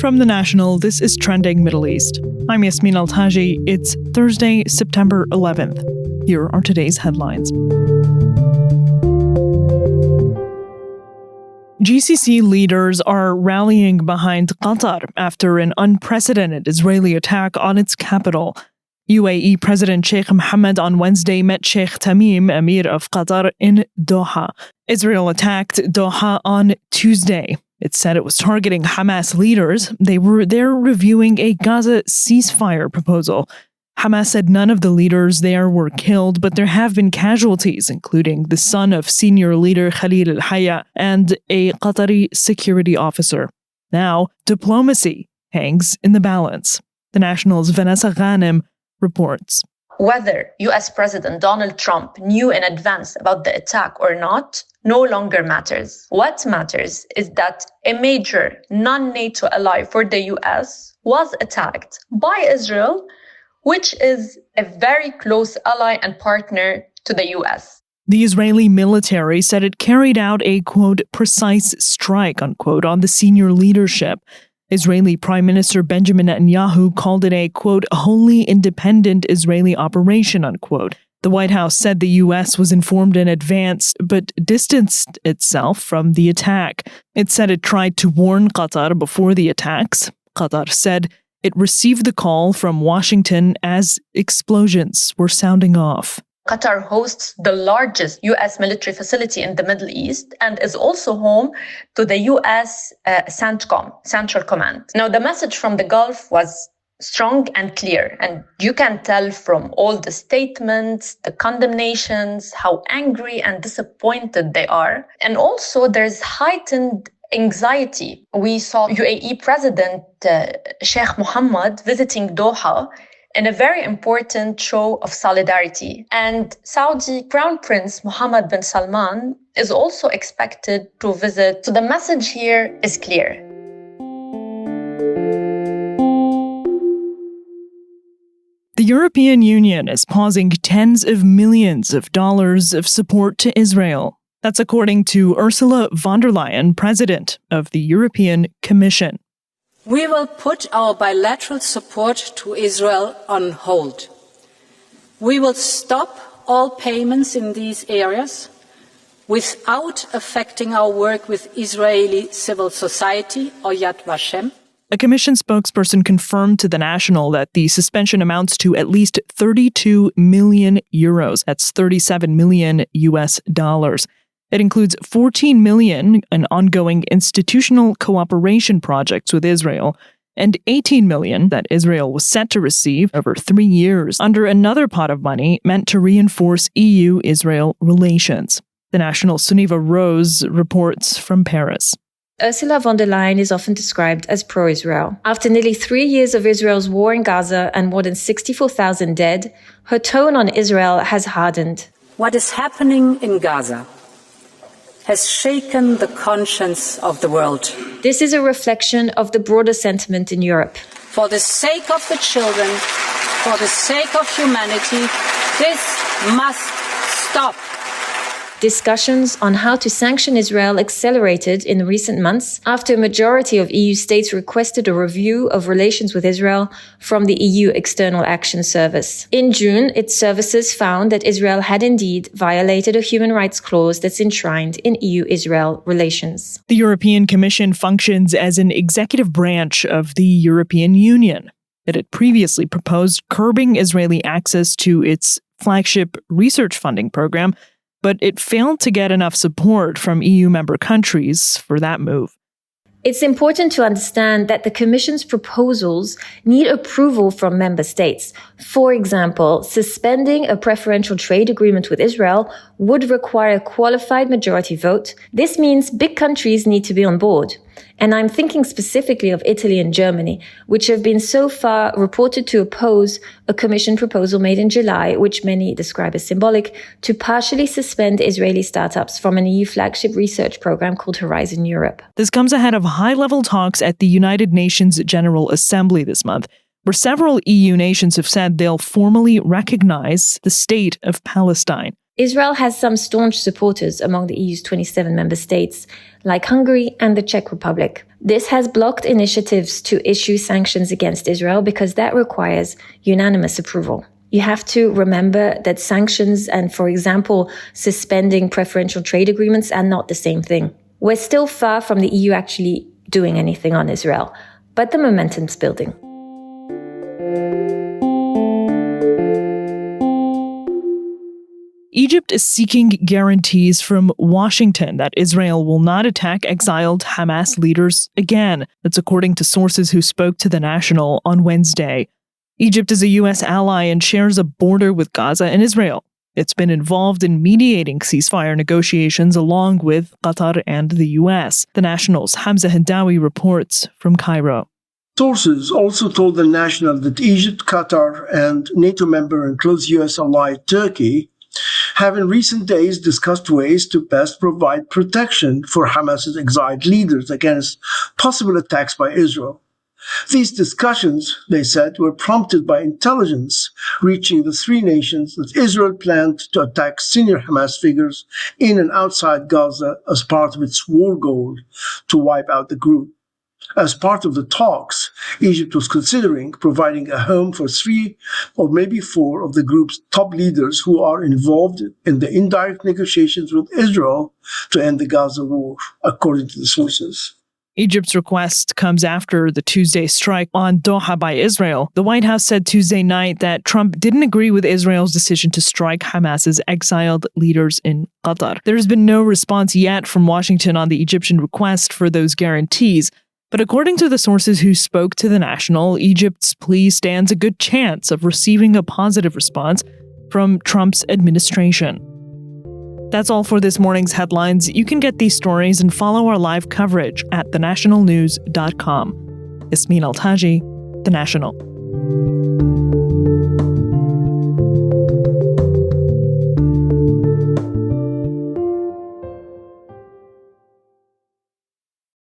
From The National, this is Trending Middle East. I'm Yasmin Al-Taji. It's Thursday, September 11th. Here are today's headlines. GCC leaders are rallying behind Qatar after an unprecedented Israeli attack on its capital. UAE President Sheikh Mohammed on Wednesday met Sheikh Tamim, Emir of Qatar, in Doha. Israel attacked Doha on Tuesday. It said it was targeting Hamas leaders. They were there reviewing a Gaza ceasefire proposal. Hamas said none of the leaders there were killed, but there have been casualties, including the son of senior leader Khalil al-Hayya and a Qatari security officer. Now, diplomacy hangs in the balance. The National's Vanessa Ghanem reports. Whether U.S. President Donald Trump knew in advance about the attack or not no longer matters. What matters is that a major non-NATO ally for the U.S. was attacked by Israel, which is a very close ally and partner to the U.S. The Israeli military said it carried out a, quote, precise strike, unquote, on the senior leadership. Israeli Prime Minister Benjamin Netanyahu called it a, quote, wholly independent Israeli operation, unquote. The White House said the U.S. was informed in advance, but distanced itself from the attack. It said it tried to warn Qatar before the attacks. Qatar said it received the call from Washington as explosions were sounding off. Qatar hosts the largest U.S. military facility in the Middle East and is also home to the U.S. CENTCOM, Central Command. Now, the message from the Gulf was strong and clear, and you can tell from all the statements, the condemnations, how angry and disappointed they are. And also, there's heightened anxiety. We saw UAE President Sheikh Mohammed visiting Doha in a very important show of solidarity. And Saudi Crown Prince Mohammed bin Salman is also expected to visit. So the message here is clear. The European Union is pausing tens of millions of dollars of support to Israel. That's according to Ursula von der Leyen, President of the European Commission. We will put our bilateral support to Israel on hold. We will stop all payments in these areas without affecting our work with Israeli civil society or Yad Vashem. A Commission spokesperson confirmed to The National that the suspension amounts to at least 32 million euros. That's 37 million US dollars. It includes 14 million in ongoing institutional cooperation projects with Israel and 18 million that Israel was set to receive over 3 years under another pot of money meant to reinforce EU-Israel relations. The National Sunniva Rose reports from Paris. Ursula von der Leyen is often described as pro-Israel. After nearly 3 years of Israel's war in Gaza and more than 64,000 dead, her tone on Israel has hardened. What is happening in Gaza has shaken the conscience of the world. This is a reflection of the broader sentiment in Europe. For the sake of the children, for the sake of humanity, this must stop. Discussions on how to sanction Israel accelerated in recent months after a majority of EU states requested a review of relations with Israel from the EU External Action Service. In June, its services found that Israel had indeed violated a human rights clause that's enshrined in EU-Israel relations. The European Commission functions as an executive branch of the European Union. It had previously proposed curbing Israeli access to its flagship research funding program, but it failed to get enough support from EU member countries for that move. It's important to understand that the Commission's proposals need approval from member states. For example, suspending a preferential trade agreement with Israel would require a qualified majority vote. This means big countries need to be on board. And I'm thinking specifically of Italy and Germany, which have been so far reported to oppose a Commission proposal made in July, which many describe as symbolic, to partially suspend Israeli startups from an EU flagship research program called Horizon Europe. This comes ahead of high-level talks at the United Nations General Assembly this month, where several EU nations have said they'll formally recognize the state of Palestine. Israel has some staunch supporters among the EU's 27 member states, like Hungary and the Czech Republic. This has blocked initiatives to issue sanctions against Israel because that requires unanimous approval. You have to remember that sanctions and, for example, suspending preferential trade agreements are not the same thing. We're still far from the EU actually doing anything on Israel, but the momentum's building. Egypt is seeking guarantees from Washington that Israel will not attack exiled Hamas leaders again. That's according to sources who spoke to The National on Wednesday. Egypt is a U.S. ally and shares a border with Gaza and Israel. It's been involved in mediating ceasefire negotiations along with Qatar and the U.S. The National's Hamza Hendawi reports from Cairo. Sources also told The National that Egypt, Qatar, and NATO member and close U.S. ally Turkey have in recent days discussed ways to best provide protection for Hamas's exiled leaders against possible attacks by Israel. These discussions, they said, were prompted by intelligence reaching the three nations that Israel planned to attack senior Hamas figures in and outside Gaza as part of its war goal to wipe out the group. As part of the talks, Egypt was considering providing a home for 3 or maybe 4 of the group's top leaders who are involved in the indirect negotiations with Israel to end the Gaza war, according to the sources. Egypt's request comes after the Tuesday strike on Doha by Israel. The White House said Tuesday night that Trump didn't agree with Israel's decision to strike Hamas's exiled leaders in Qatar. There has been no response yet from Washington on the Egyptian request for those guarantees. But according to the sources who spoke to The National, Egypt's plea stands a good chance of receiving a positive response from Trump's administration. That's all for this morning's headlines. You can get these stories and follow our live coverage at thenationalnews.com. Yasmin Al-Taji, The National.